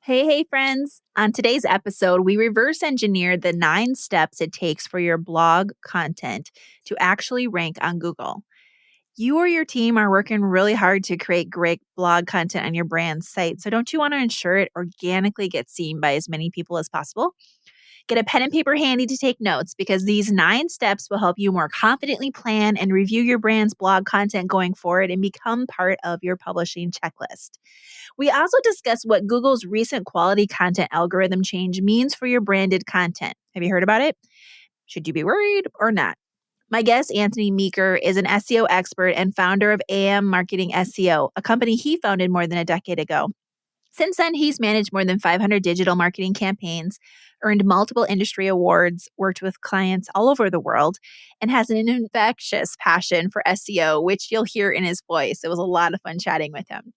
Hey, friends. On today's episode, we reverse engineer the 9 steps it takes for your blog content to actually rank on Google. You or your team are working really hard to create great blog content on your brand's site. So, don't you want to ensure it organically gets seen by as many people as possible? Get a pen and paper handy to take notes because these 9 steps will help you more confidently plan and review your brand's blog content going forward and become part of your publishing checklist. We also discuss what Google's recent quality content algorithm change means for your branded content. Have you heard about it? Should you be worried or not? My guest, Antonie Meeker, is an SEO expert and founder of AM Marketing SEO, a company he founded more than a decade ago. Since then, he's managed more than 500 digital marketing campaigns, earned multiple industry awards, worked with clients all over the world, and has an infectious passion for SEO, which you'll hear in his voice. It was a lot of fun chatting with him.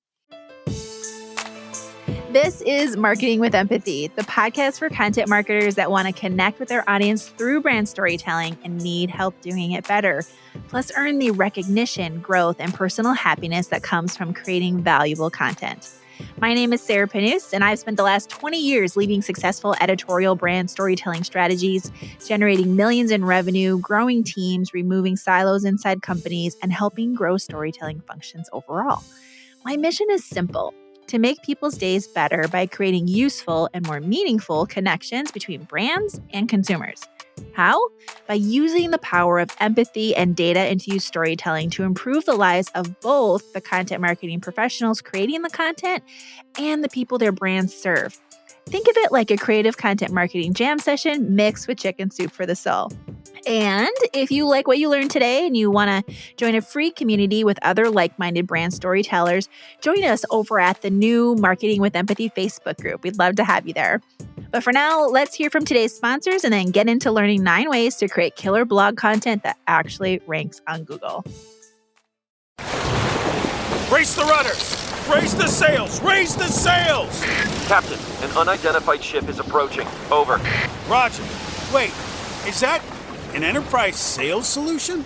This is Marketing with Empathy, the podcast for content marketers that want to connect with their audience through brand storytelling and need help doing it better, plus earn the recognition, growth, and personal happiness that comes from creating valuable content. My name is Sarah Panus, and I've spent the last 20 years leading successful editorial brand storytelling strategies, generating millions in revenue, growing teams, removing silos inside companies, and helping grow storytelling functions overall. My mission is simple: to make people's days better by creating useful and more meaningful connections between brands and consumers. How? By using the power of empathy and data-infused storytelling to improve the lives of both the content marketing professionals creating the content and the people their brands serve. Think of it like a creative content marketing jam session mixed with chicken soup for the soul. And if you like what you learned today and you want to join a free community with other like-minded brand storytellers, join us over at the new Marketing with Empathy Facebook group. We'd love to have you there. But for now, let's hear from today's sponsors and then get into learning 9 ways to create killer blog content that actually ranks on Google. Raise the rudders! Raise the sails! Raise the sails! Captain, an unidentified ship is approaching. Over. Roger. Wait, is that an enterprise sales solution?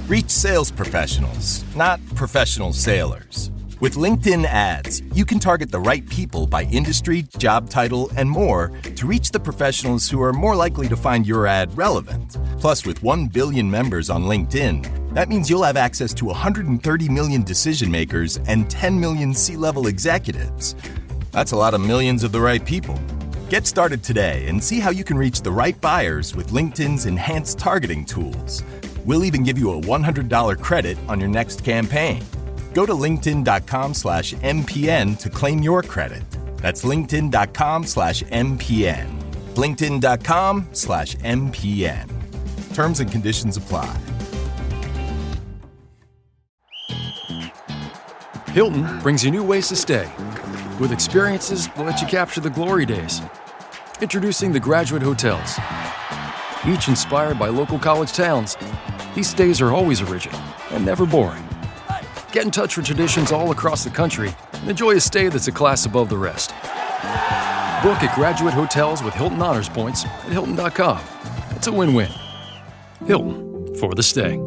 Reach sales professionals, not professional sailors. With LinkedIn ads, you can target the right people by industry, job title, and more to reach the professionals who are more likely to find your ad relevant. Plus, with 1 billion members on LinkedIn, that means you'll have access to 130 million decision makers and 10 million C-level executives. That's a lot of millions of the right people. Get started today and see how you can reach the right buyers with LinkedIn's enhanced targeting tools. We'll even give you a $100 credit on your next campaign. Go to linkedin.com/MPN to claim your credit. That's linkedin.com/MPN. linkedin.com/MPN. Terms and conditions apply. Hilton brings you new ways to stay, with experiences that let you capture the glory days. Introducing the Graduate Hotels. Each inspired by local college towns, these stays are always original and never boring. Get in touch with traditions all across the country and enjoy a stay that's a class above the rest. Book at Graduate Hotels with Hilton Honors Points at Hilton.com. It's a win-win. Hilton, for the stay.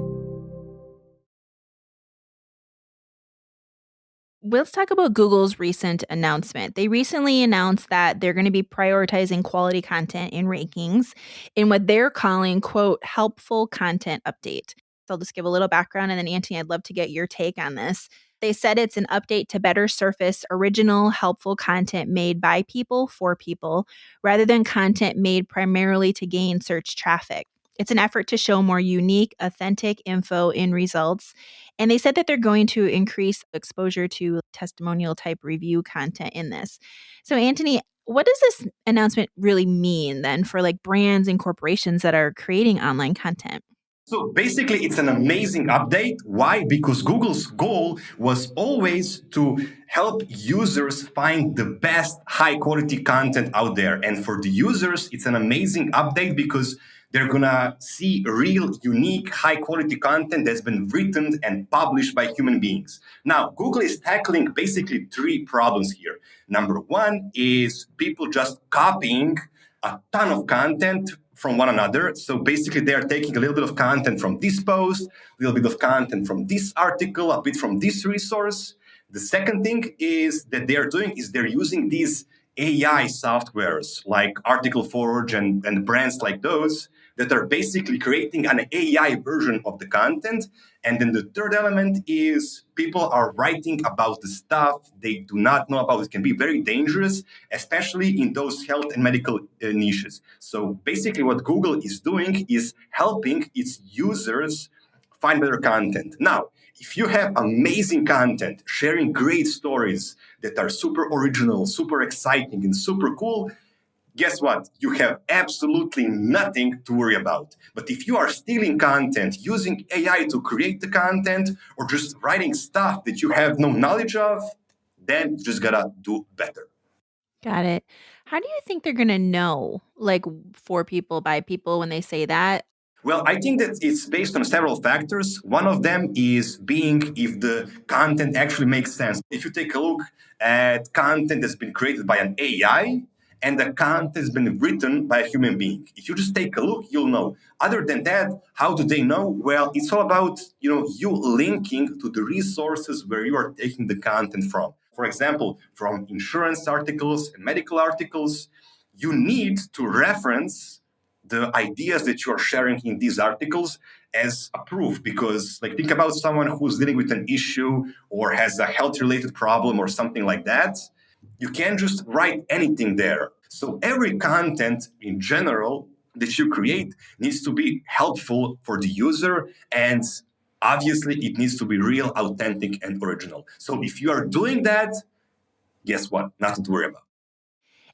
Let's talk about Google's recent announcement. They recently announced that they're going to be prioritizing quality content in rankings in what they're calling, quote, helpful content update. So I'll just give a little background, and then Antonie, I'd love to get your take on this. They said it's an update to better surface original, helpful content made by people for people, rather than content made primarily to gain search traffic. It's an effort to show more unique, authentic info in results. And they said that they're going to increase exposure to testimonial type review content in this. So, Antonie, what does this announcement really mean then for like brands and corporations that are creating online content? So basically, it's an amazing update. Why? Because Google's goal was always to help users find the best high quality content out there. And for the users, it's an amazing update because they're going to see real, unique, high quality content that's been written and published by human beings. Now, Google is tackling basically 3 problems here. Number 1 is people just copying a ton of content from one another. So basically, they're taking a little bit of content from this post, a little bit of content from this article, a bit from this resource. The second thing is that they're doing is they're using these AI softwares like Article Forge and brands like those that are basically creating an AI version of the content. And then the third element is people are writing about the stuff they do not know about. It can be very dangerous, especially in those health and medical niches. So basically, what Google is doing is helping its users find better content. Now, if you have amazing content, sharing great stories that are super original, super exciting, and super cool, guess what? You have absolutely nothing to worry about. But if you are stealing content, using AI to create the content, or just writing stuff that you have no knowledge of, then you just gotta do better. Got it. How do you think they're going to know, like for people, by people when they say that? Well, I think that it's based on several factors. One of them is being if the content actually makes sense. If you take a look at content that's been created by an AI and the content has been written by a human being, if you just take a look, you'll know. Other than that, how do they know? Well, it's all about you linking to the resources where you are taking the content from. For example, from insurance articles and medical articles, you need to reference the ideas that you're sharing in these articles as a proof, because like think about someone who's dealing with an issue or has a health related problem or something like that. You can't just write anything there. So every content in general that you create needs to be helpful for the user, and obviously it needs to be real, authentic, and original. So if you are doing that, guess what? Nothing to worry about.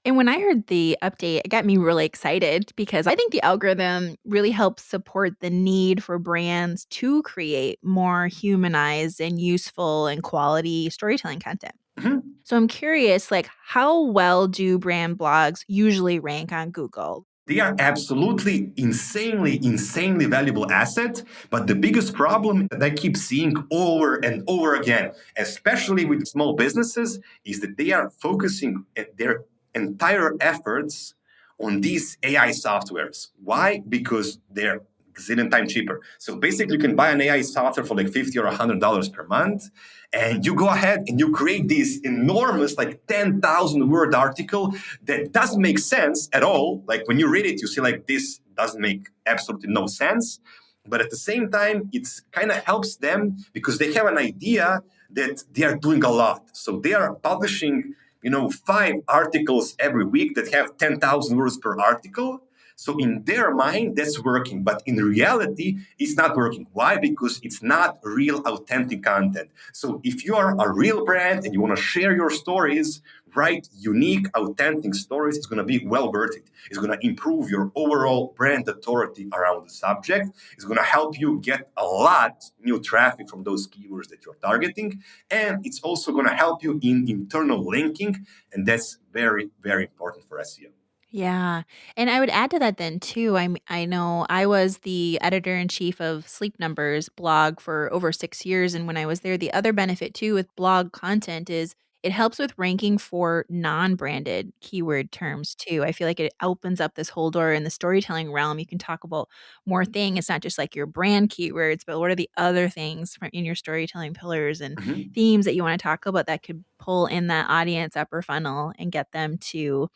And when I heard the update, it got me really excited because I think the algorithm really helps support the need for brands to create more humanized and useful and quality storytelling content. Mhm. So I'm curious, like, how well do brand blogs usually rank on Google? They are absolutely insanely valuable asset. But the biggest problem that I keep seeing over and over again, especially with small businesses, is that they are focusing their entire efforts on these AI softwares. Why? Because they're zillion times cheaper. So basically, you can buy an AI software for like $50 or $100 per month, and you go ahead and you create this enormous, like 10,000 word article that doesn't make sense at all. Like when you read it, you see like this doesn't make absolutely no sense. But at the same time, it kind of helps them because they have an idea that they are doing a lot. So they are publishing, 5 articles every week that have 10,000 words per article. So in their mind, that's working. But in reality, it's not working. Why? Because it's not real, authentic content. So if you are a real brand and you want to share your stories, write unique, authentic stories, it's going to be well worth it. It's going to improve your overall brand authority around the subject. It's going to help you get a lot new traffic from those keywords that you're targeting. And it's also going to help you in internal linking. And that's very, very important for SEO. Yeah. And I would add to that then too. I know I was the editor in chief of Sleep Numbers blog for over 6 years. And when I was there, the other benefit too with blog content is it helps with ranking for non-branded keyword terms too. I feel like it opens up this whole door in the storytelling realm. You can talk about more things. It's not just like your brand keywords, but what are the other things from in your storytelling pillars and Mhm. themes that you want to talk about that could pull in that audience upper funnel and get them to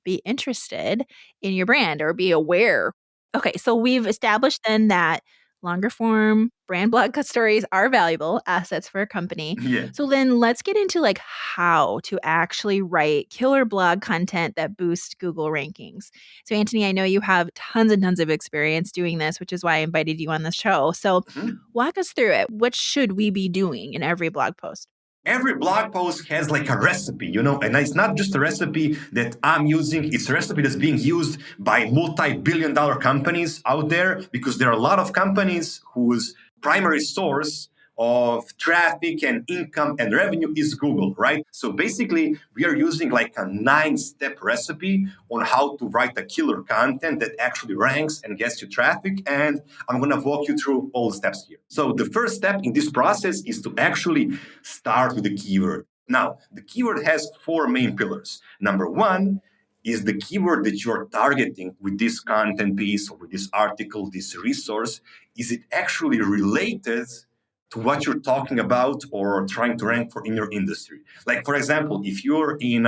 be interested in your brand or be aware. Okay, so we've established then that longer form brand blog stories are valuable assets for a company. Yeah. So then let's get into like how to actually write killer blog content that boosts Google rankings. So Anthony, I know you have tons and tons of experience doing this, which is why I invited you on the show. So Mhm. walk us through it. What should we be doing in every blog post? Every blog post has like a recipe, and it's not just a recipe that I'm using, it's a recipe that's being used by multi-billion dollar companies out there, because there are a lot of companies whose primary source of traffic and income and revenue is Google, right? So basically, we are using like a 9-step recipe on how to write a killer content that actually ranks and gets you traffic. And I'm going to walk you through all the steps here. So the first step in this process is to actually start with the keyword. Now, the keyword has 4 main pillars. Number 1 is the keyword that you're targeting with this content piece or with this article, this resource. Is it actually related to what you're talking about or trying to rank for in your industry? Like, for example, if you're in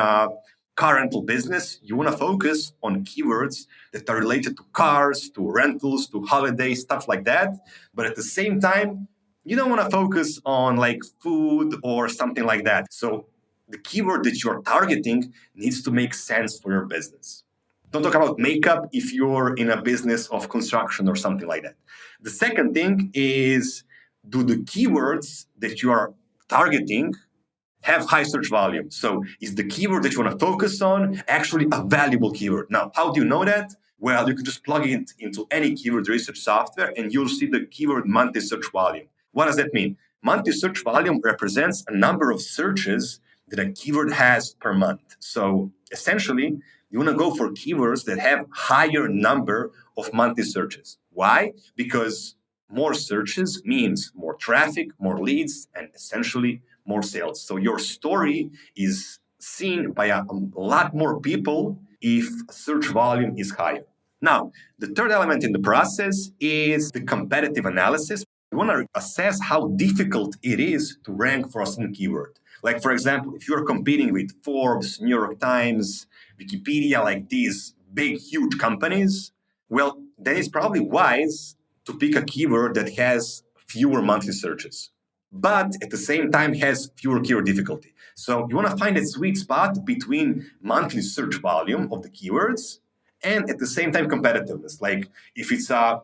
car rental business, you want to focus on keywords that are related to cars, to rentals, to holidays, stuff like that. But at the same time, you don't want to focus on like food or something like that. So the keyword that you're targeting needs to make sense for your business. Don't talk about makeup if you're in a business of construction or something like that. The second thing is, do the keywords that you are targeting have high search volume? So is the keyword that you want to focus on actually a valuable keyword? Now, how do you know that? Well, you can just plug it into any keyword research software and you'll see the keyword monthly search volume. What does that mean? Monthly search volume represents a number of searches that a keyword has per month. So essentially, you want to go for keywords that have higher number of monthly searches. Why? Because more searches means more traffic, more leads, and essentially more sales. So your story is seen by a lot more people if search volume is higher. Now, the third element in the process is the competitive analysis. You want to assess how difficult it is to rank for a certain keyword. Like, for example, if you're competing with Forbes, New York Times, Wikipedia, like these big, huge companies, well, then it's probably wise to pick a keyword that has fewer monthly searches, but at the same time has fewer keyword difficulty. So you want to find a sweet spot between monthly search volume of the keywords and at the same time competitiveness. Like if it's a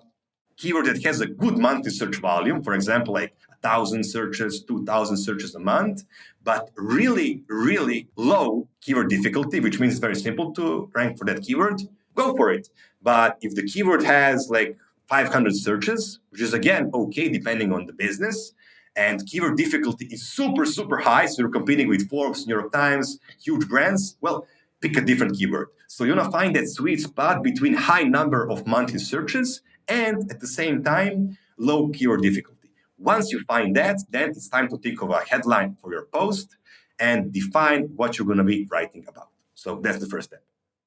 keyword that has a good monthly search volume, for example, like 1,000 searches, 2,000 searches a month, but really, really low keyword difficulty, which means it's very simple to rank for that keyword, go for it. But if the keyword has like 500 searches, which is again okay depending on the business, and keyword difficulty is super, super high, so you're competing with Forbes, New York Times, huge brands, well, pick a different keyword. So you want to find that sweet spot between high number of monthly searches and at the same time, low keyword difficulty. Once you find that, then it's time to think of a headline for your post and define what you're going to be writing about. So that's the first step.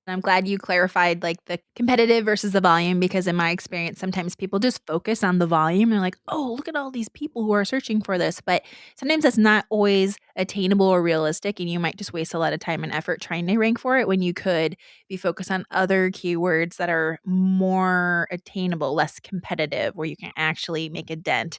I'm glad you clarified like the competitive versus the volume, because in my experience, sometimes people just focus on the volume. They're like, oh, look at all these people who are searching for this. But sometimes that's not always attainable or realistic. And you might just waste a lot of time and effort trying to rank for it when you could be focused on other keywords that are more attainable, less competitive, where you can actually make a dent.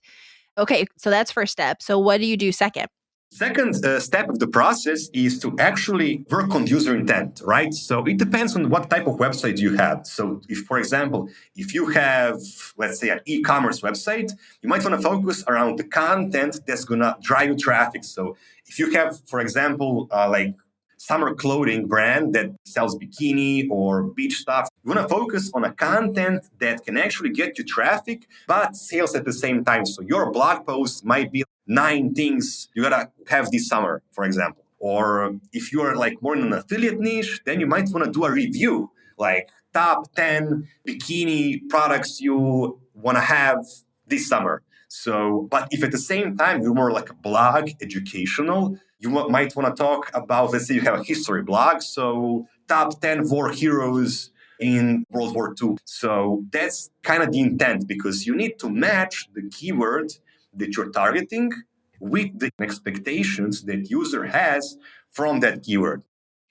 Okay, so that's first step. So what do you do second? Second step of the process is to actually work on user intent, right? So it depends on what type of website you have. So if, for example, if you have, let's say, an e-commerce website, you might want to focus around the content that's going to drive you traffic. So if you have, for example, like summer clothing brand that sells bikini or beach stuff, you want to focus on a content that can actually get you traffic, but sales at the same time. So your blog post might be 9 things you gotta have this summer, for example. Or if you're like more in an affiliate niche, then you might want to do a review, like top 10 bikini products you want to have this summer. So, but if at the same time you're more like a blog, educational, you might want to talk about, let's say you have a history blog, so top 10 war heroes in World War II. So that's kind of the intent, because you need to match the keyword that you're targeting with the expectations that user has from that keyword.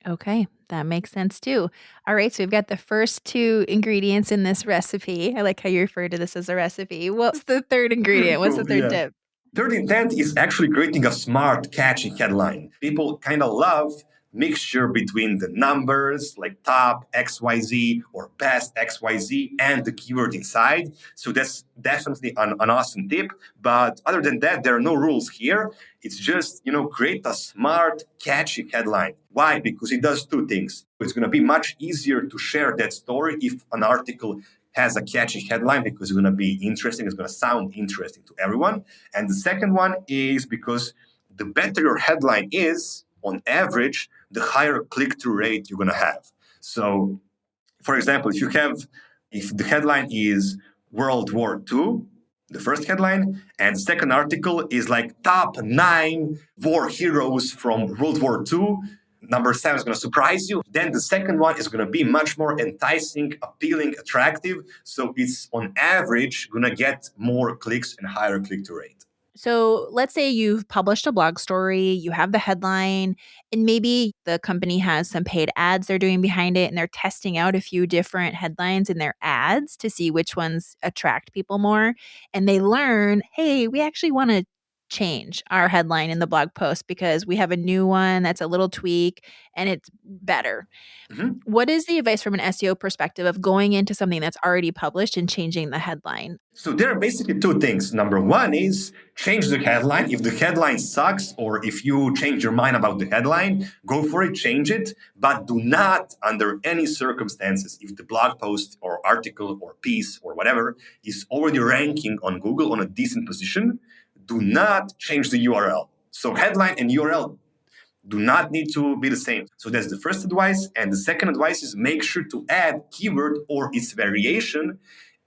Okay, that makes sense too. All right, so we've got the first 2 ingredients in this recipe. I like how you refer to this as a recipe. What's the third ingredient? What's the Cool, third yeah. tip? Third intent is actually creating a smart, catchy headline. People kind of love mixture between the numbers like top XYZ or best XYZ and the keyword inside. So that's definitely an awesome tip. But other than that, there are no rules here. It's just, create a smart, catchy headline. Why? Because it does 2 things. It's going to be much easier to share that story if an article has a catchy headline, because it's going to be interesting. It's going to sound interesting to everyone. And the second one is because the better your headline is, on average, the higher click-through rate you're going to have. So, for example, if the headline is World War II, the first headline, and the second article is like top 9 war heroes from World War II, number 7 is going to surprise you. Then the second one is going to be much more enticing, appealing, attractive. So it's on average going to get more clicks and higher click-through rate. So let's say you've published a blog story, you have the headline, and maybe the company has some paid ads they're doing behind it, and they're testing out a few different headlines in their ads to see which ones attract people more. And they learn, hey, we actually want to change our headline in the blog post because we have a new one that's a little tweak and it's better. Mhm. What is the advice from an SEO perspective of going into something that's already published and changing the headline? So there are basically two things. Number one is change the headline. If the headline sucks or if you change your mind about the headline, go for it, change it. But do not, under any circumstances, if the blog post or article or piece or whatever is already ranking on Google on a decent position, do not change the URL. So headline and URL do not need to be the same. So that's the first advice. And the second advice is make sure to add keyword or its variation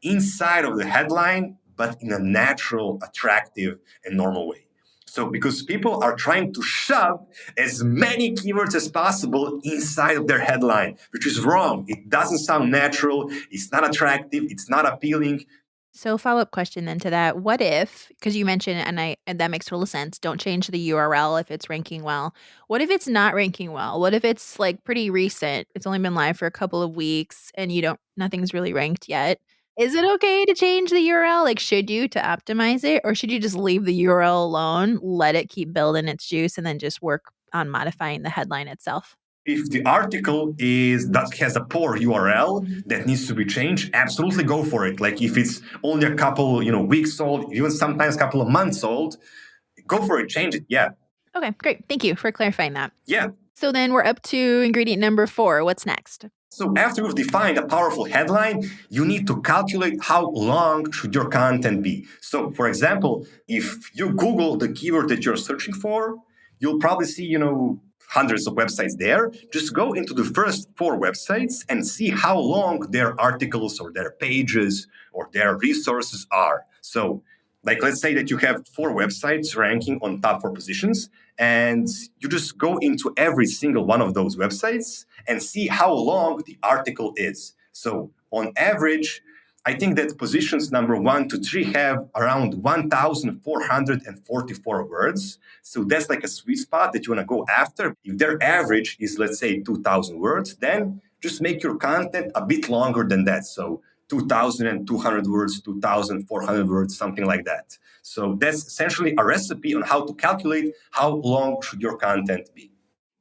inside of the headline, but in a natural, attractive, and normal way. So because people are trying to shove as many keywords as possible inside of their headline, which is wrong. It doesn't sound natural. It's not attractive. It's not appealing. So follow-up question then to that. What if, because you mentioned, and that makes total sense, don't change the URL if it's ranking well. What if it's not ranking well? What if it's like pretty recent? It's only been live for a couple of weeks and nothing's really ranked yet. Is it okay to change the URL? Like, should you to optimize it, or should you just leave the URL alone, let it keep building its juice, and then just work on modifying the headline itself? If the article is that has a poor URL that needs to be changed, absolutely go for it. Like if it's only a couple, weeks old, even sometimes a couple of months old, go for it, change it. Yeah. Okay, great. Thank you for clarifying that. Yeah. So then we're up to ingredient number 4. What's next? So after you've defined a powerful headline, you need to calculate how long should your content be. So for example, if you Google the keyword that you're searching for, you'll probably see, hundreds of websites there. Just go into the first 4 websites and see how long their articles or their pages or their resources are. So like let's say that you have 4 websites ranking on top 4 positions, and you just go into every single one of those websites and see how long the article is. So on average, I think that positions number 1 to 3 have around 1,444 words. So that's like a sweet spot that you want to go after. If their average is, let's say, 2,000 words, then just make your content a bit longer than that. So 2,200 words, 2,400 words, something like that. So that's essentially a recipe on how to calculate how long should your content be.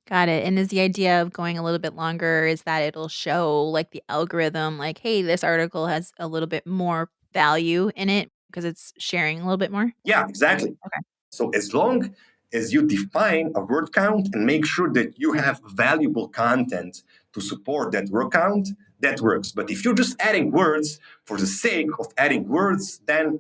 Got it. And is the idea of going a little bit longer is that it'll show like the algorithm, like, hey, this article has a little bit more value in it because it's sharing a little bit more? Yeah, exactly. Okay. So as long as you define a word count and make sure that you have valuable content to support that word count, that works. But if you're just adding words for the sake of adding words, then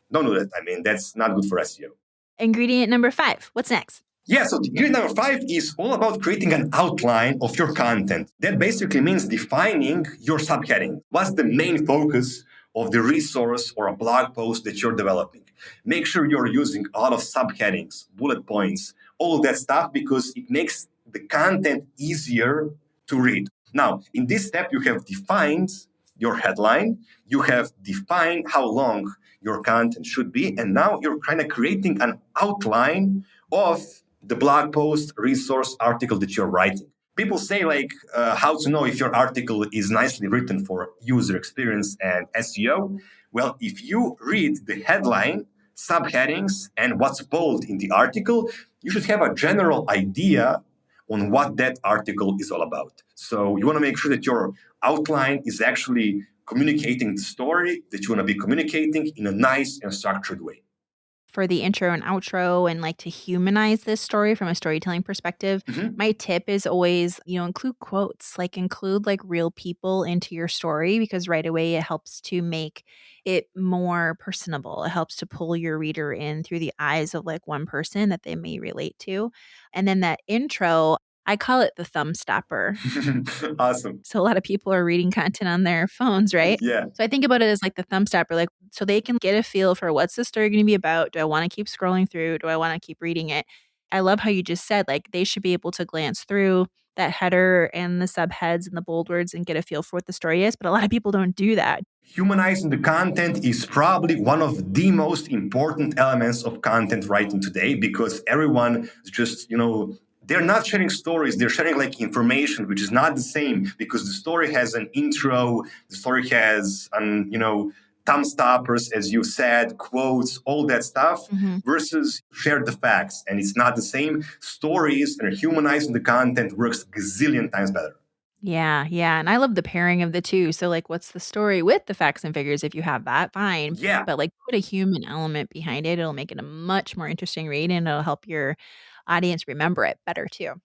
don't do that. I mean, that's not good for SEO. Ingredient number 5. What's next? Yeah, so ingredient number 5 is all about creating an outline of your content. That basically means defining your subheading. What's the main focus of the resource or a blog post that you're developing? Make sure you're using a lot of subheadings, bullet points, all of that stuff, because it makes the content easier to read. Now, in this step, you have defined your headline, you have defined how long your content should be, and now you're kind of creating an outline of the blog post, resource, article that you're writing. People say how to know if your article is nicely written for user experience and SEO. Well, if you read the headline, subheadings, and what's bold in the article, you should have a general idea on what that article is all about. So you want to make sure that your outline is actually communicating the story that you want to be communicating in a nice and structured way. For the intro and outro and like to humanize this story from a storytelling perspective, my tip is always, include quotes, like include like real people into your story because right away it helps to make it more personable. It helps to pull your reader in through the eyes of like one person that they may relate to. And then that intro, I call it the thumb stopper. Awesome. So a lot of people are reading content on their phones, right? Yeah. So I think about it as like the thumb stopper, like so they can get a feel for what's the story going to be about. Do I want to keep scrolling through? Do I want to keep reading it? I love how you just said like they should be able to glance through that header and the subheads and the bold words and get a feel for what the story is. But a lot of people don't do that. Humanizing the content is probably one of the most important elements of content writing today, because everyone is just, they're not sharing stories, they're sharing like information, which is not the same, because the story has an intro, the story has thumb stoppers, as you said, quotes, all that stuff, versus share the facts. And it's not the same. Stories and humanizing the content works gazillion times better. Yeah, yeah, and I love the pairing of the 2. So, like, what's the story with the facts and figures if you have that, fine, Yeah. but, like, put a human element behind it, it'll make it a much more interesting read, and it'll help your audience remember it better too.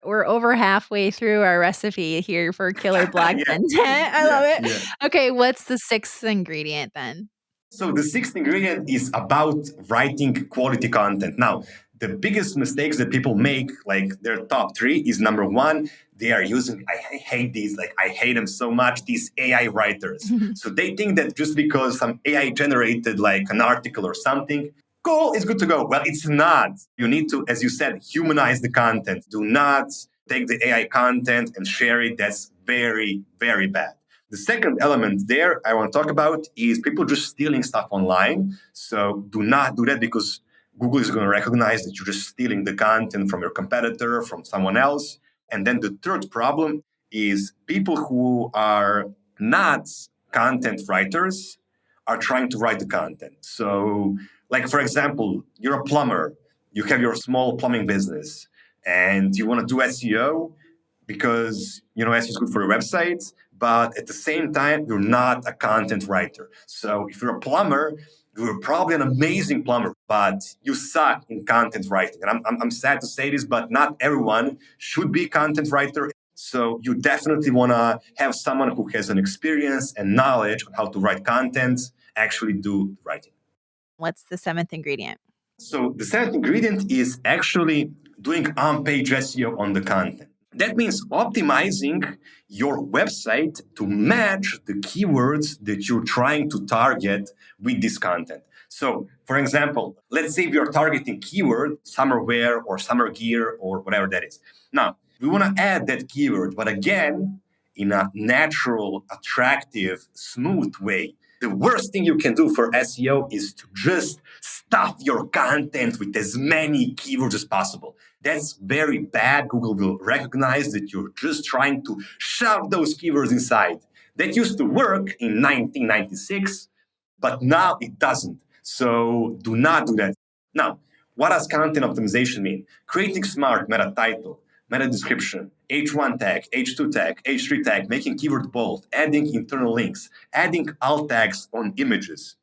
We're over halfway through our recipe here for killer blog Yeah. content. I Yeah. love it. Yeah. Okay, what's the 6th ingredient then? So the sixth ingredient is about writing quality content. Now, the biggest mistakes that people make, like their top 3, is number 1, they are using, I hate these, like I hate them so much, these AI writers. So they think that just because some AI generated like an article or something, cool, it's good to go. Well, it's not. You need to, as you said, humanize the content. Do not take the AI content and share it. That's very, very bad. The second element there I want to talk about is people just stealing stuff online. So do not do that, because Google is going to recognize that you're just stealing the content from your competitor, from someone else. And then the third problem is people who are not content writers are trying to write the content. So, like, for example, you're a plumber, you have your small plumbing business, and you want to do SEO because SEO is good for your website, but at the same time, you're not a content writer. So if you're a plumber, you're probably an amazing plumber, but you suck in content writing. And I'm sad to say this, but not everyone should be a content writer. So you definitely want to have someone who has an experience and knowledge on how to write content, actually do writing. What's the 7th ingredient? So the 7th ingredient is actually doing on-page SEO on the content. That means optimizing your website to match the keywords that you're trying to target with this content. So, for example, let's say you're targeting keyword summer wear or summer gear or whatever that is. Now, we want to add that keyword, but again, in a natural, attractive, smooth way. The worst thing you can do for SEO is to just stuff your content with as many keywords as possible. That's very bad. Google will recognize that you're just trying to shove those keywords inside. That used to work in 1996, but now it doesn't. So do not do that. Now, what does content optimization mean? Creating smart meta title, meta description, H1 tag, H2 tag, H3 tag, making keyword bold, adding internal links, adding alt tags on images,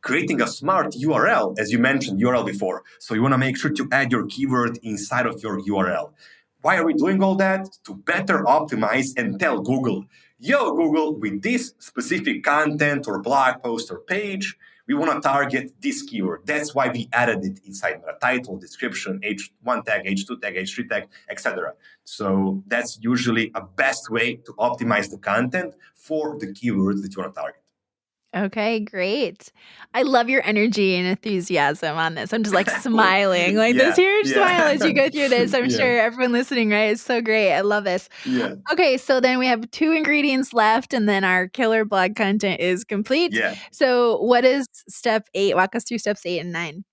creating a smart URL, as you mentioned URL before. So you want to make sure to add your keyword inside of your URL. Why are we doing all that? To better optimize and tell Google, yo, Google, with this specific content or blog post or page, we want to target this keyword. That's why we added it inside the title, description, H1 tag, H2 tag, H3 tag, etc. So that's usually a best way to optimize the content for the keywords that you want to target. Okay, great. I love your energy and enthusiasm on this. I'm just like smiling, like this huge smile as you go through this. I'm sure everyone listening, right? It's so great. I love this. Yeah. Okay, so then we have 2 ingredients left, and then our killer blog content is complete. Yeah. So, what is step 8? Walk us through steps 8 and 9.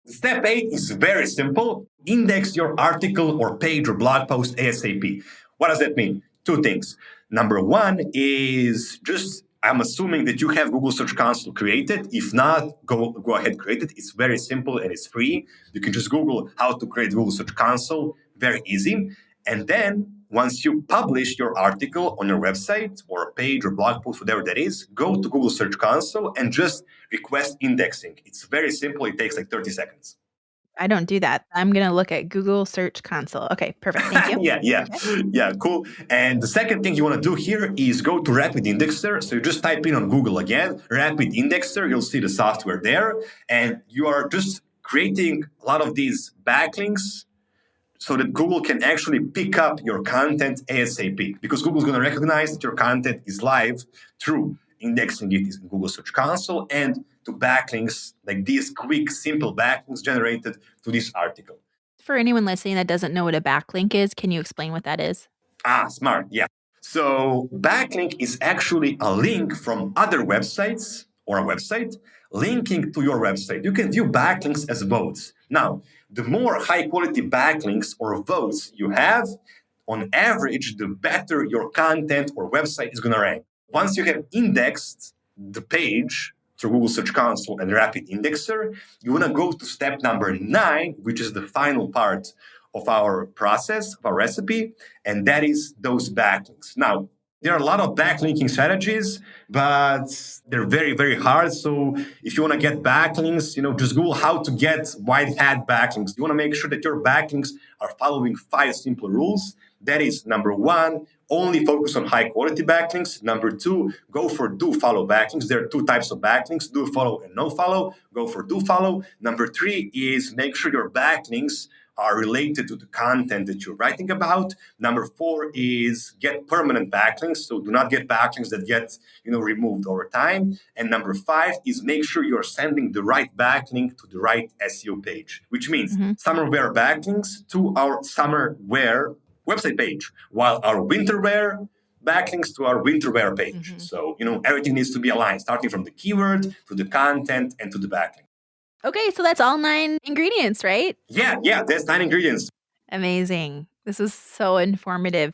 Step 8 is very simple. Index your article or page or blog post ASAP. What does that mean? 2 things. Number 1 is just, I'm assuming that you have Google Search Console created. If not, go ahead, create it. It's very simple and it's free. You can just Google how to create Google Search Console. Very easy. And then once you publish your article on your website or a page or blog post, whatever that is, go to Google Search Console and just request indexing. It's very simple. It takes like 30 seconds. I don't do that. I'm going to look at Google Search Console. Okay, perfect. Thank you. Yeah, cool. And the second thing you want to do here is go to Rapid Indexer. So you just type in on Google again, Rapid Indexer. You'll see the software there. And you are just creating a lot of these backlinks so that Google can actually pick up your content ASAP. Because Google's going to recognize that your content is live through indexing it in Google Search Console and to backlinks, like these quick, simple backlinks generated to this article. For anyone listening that doesn't know what a backlink is, can you explain what that is? Smart. Yeah. So backlink is actually a link from other websites or a website linking to your website. You can view backlinks as votes. Now, the more high quality backlinks or votes you have, on average, the better your content or website is going to rank. Once you have indexed the page through Google Search Console and Rapid Indexer, you want to go to step number 9, which is the final part of our process, of our recipe, and that is those backlinks. Now, there are a lot of backlinking strategies, but they're very, very hard. So if you want to get backlinks, just Google how to get white hat backlinks. You want to make sure that your backlinks are following 5 simple rules. That is number 1, only focus on high quality backlinks. Number 2, go for do follow backlinks. There are 2 types of backlinks, do follow and no follow. Go for do follow. Number 3 is make sure your backlinks are related to the content that you're writing about. Number 4 is get permanent backlinks. So do not get backlinks that get removed over time. And number 5 is make sure you're sending the right backlink to the right SEO page, which means summer wear backlinks to our summer wear website page, while our winter wear backlinks to our winter wear page. So, everything needs to be aligned, starting from the keyword to the content and to the backlink. Okay, so that's all 9 ingredients, right? Yeah, that's 9 ingredients. Amazing. This was so informative.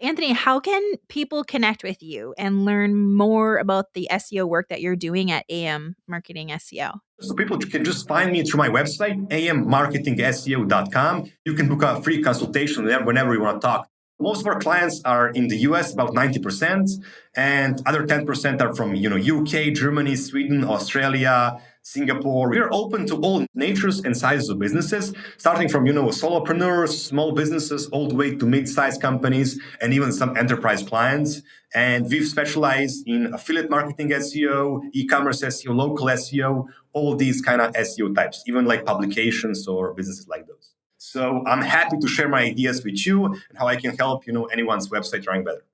Anthony, how can people connect with you and learn more about the SEO work that you're doing at AM Marketing SEO? So people can just find me through my website, ammarketingseo.com. You can book a free consultation there whenever you want to talk. Most of our clients are in the US, about 90%, and other 10% are from UK, Germany, Sweden, Australia, Singapore. We are open to all natures and sizes of businesses, starting from solopreneurs, small businesses, all the way to mid-sized companies, and even some enterprise clients. And we've specialized in affiliate marketing SEO, e-commerce SEO, local SEO, all these kind of SEO types, even like publications or businesses like those. So I'm happy to share my ideas with you and how I can help, anyone's website rank better.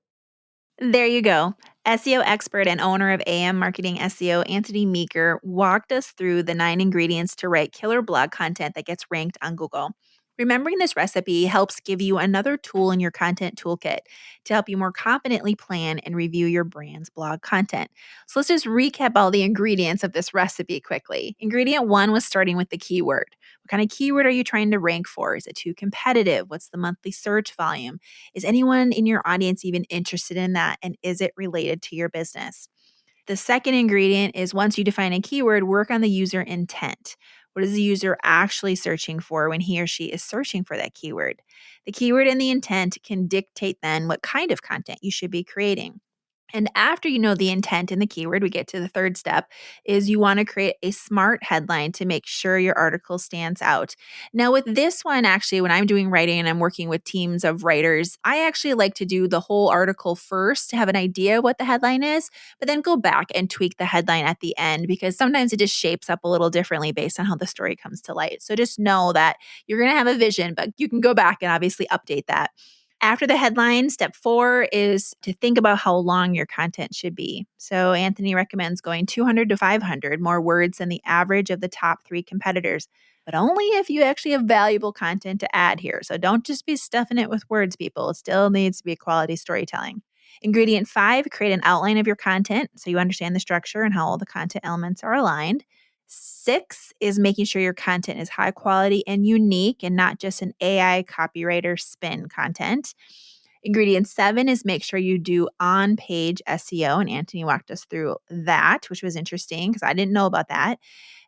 There you go. SEO expert and owner of AM Marketing SEO, Antonie Meeker, walked us through the 9 ingredients to write killer blog content that gets ranked on Google. Remembering this recipe helps give you another tool in your content toolkit to help you more confidently plan and review your brand's blog content. So let's just recap all the ingredients of this recipe quickly. Ingredient 1 was starting with the keyword. What kind of keyword are you trying to rank for? Is it too competitive? What's the monthly search volume? Is anyone in your audience even interested in that? And is it related to your business? The second ingredient is once you define a keyword, work on the user intent. What is the user actually searching for when he or she is searching for that keyword? The keyword and the intent can dictate then what kind of content you should be creating. And after you know the intent and the keyword, we get to the third step is you want to create a smart headline to make sure your article stands out. Now with this one, actually, when I'm doing writing and I'm working with teams of writers, I actually like to do the whole article first to have an idea of what the headline is, but then go back and tweak the headline at the end because sometimes it just shapes up a little differently based on how the story comes to light. So just know that you're going to have a vision, but you can go back and obviously update that. After the headline, step 4 is to think about how long your content should be. So Anthony recommends going 200 to 500 more words than the average of the top 3 competitors, but only if you actually have valuable content to add here. So don't just be stuffing it with words, people. It still needs to be quality storytelling. Ingredient 5, create an outline of your content so you understand the structure and how all the content elements are aligned. 6 is making sure your content is high quality and unique and not just an AI copywriter spin content. Ingredient 7 is make sure you do on-page SEO, and Anthony walked us through that, which was interesting because I didn't know about that.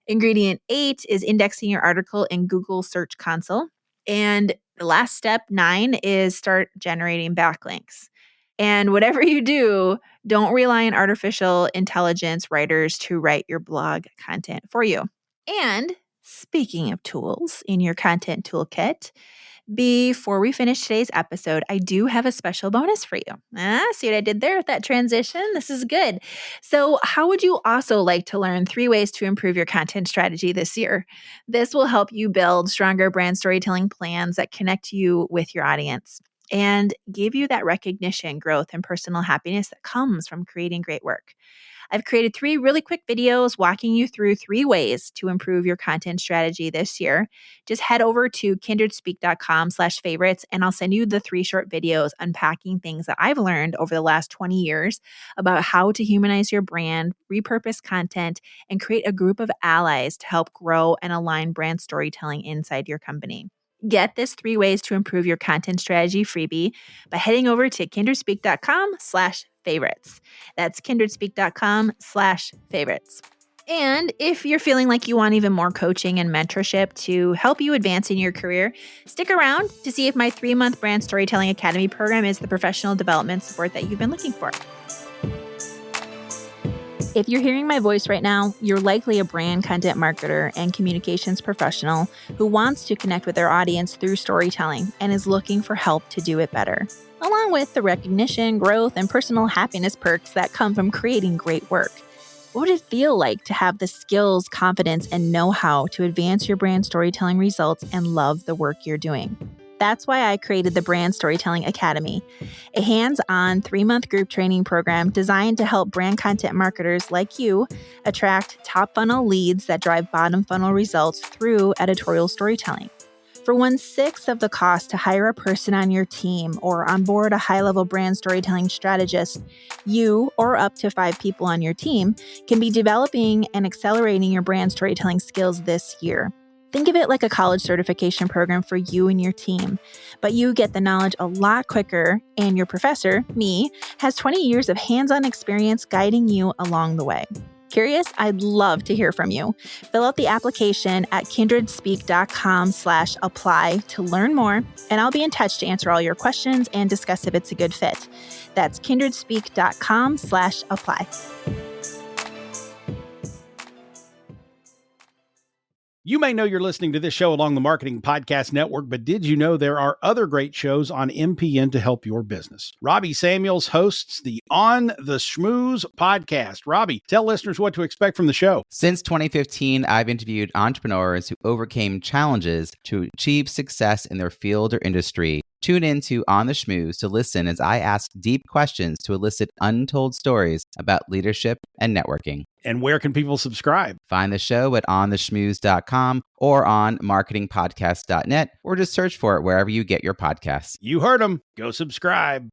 Ingredient 8 is indexing your article in Google Search Console. And the last step, 9, is start generating backlinks. And whatever you do, don't rely on artificial intelligence writers to write your blog content for you. And speaking of tools in your content toolkit, before we finish today's episode, I do have a special bonus for you. See what I did there with that transition? This is good. So, how would you also like to learn 3 ways to improve your content strategy this year? This will help you build stronger brand storytelling plans that connect you with your audience and give you that recognition, growth, and personal happiness that comes from creating great work. I've created 3 really quick videos walking you through 3 ways to improve your content strategy this year. Just head over to kindredspeak.com/favorites and I'll send you the 3 short videos unpacking things that I've learned over the last 20 years about how to humanize your brand, repurpose content, and create a group of allies to help grow and align brand storytelling inside your company. Get this 3 ways to improve your content strategy freebie by heading over to kindredspeak.com/favorites. That's kindredspeak.com/favorites. And if you're feeling like you want even more coaching and mentorship to help you advance in your career, stick around to see if my 3-month Brand Storytelling Academy program is the professional development support that you've been looking for. If you're hearing my voice right now, you're likely a brand content marketer and communications professional who wants to connect with their audience through storytelling and is looking for help to do it better, along with the recognition, growth, and personal happiness perks that come from creating great work. What would it feel like to have the skills, confidence, and know-how to advance your brand storytelling results and love the work you're doing? That's why I created the Brand Storytelling Academy, a hands-on 3-month group training program designed to help brand content marketers like you attract top funnel leads that drive bottom funnel results through editorial storytelling. For 1/6 of the cost to hire a person on your team or onboard a high-level brand storytelling strategist, you or up to 5 people on your team can be developing and accelerating your brand storytelling skills this year. Think of it like a college certification program for you and your team, but you get the knowledge a lot quicker, and your professor, me, has 20 years of hands-on experience guiding you along the way. Curious? I'd love to hear from you. Fill out the application at kindredspeak.com/apply to learn more, and I'll be in touch to answer all your questions and discuss if it's a good fit. That's kindredspeak.com/apply. You may know you're listening to this show along the Marketing Podcast Network, but did you know there are other great shows on MPN to help your business? Robbie Samuels hosts the On the Schmooze podcast. Robbie, tell listeners what to expect from the show. Since 2015, I've interviewed entrepreneurs who overcame challenges to achieve success in their field or industry. Tune in to On the Schmooze to listen as I ask deep questions to elicit untold stories about leadership and networking. And where can people subscribe? Find the show at ontheschmooze.com or on marketingpodcast.net, or just search for it wherever you get your podcasts. You heard them. Go subscribe.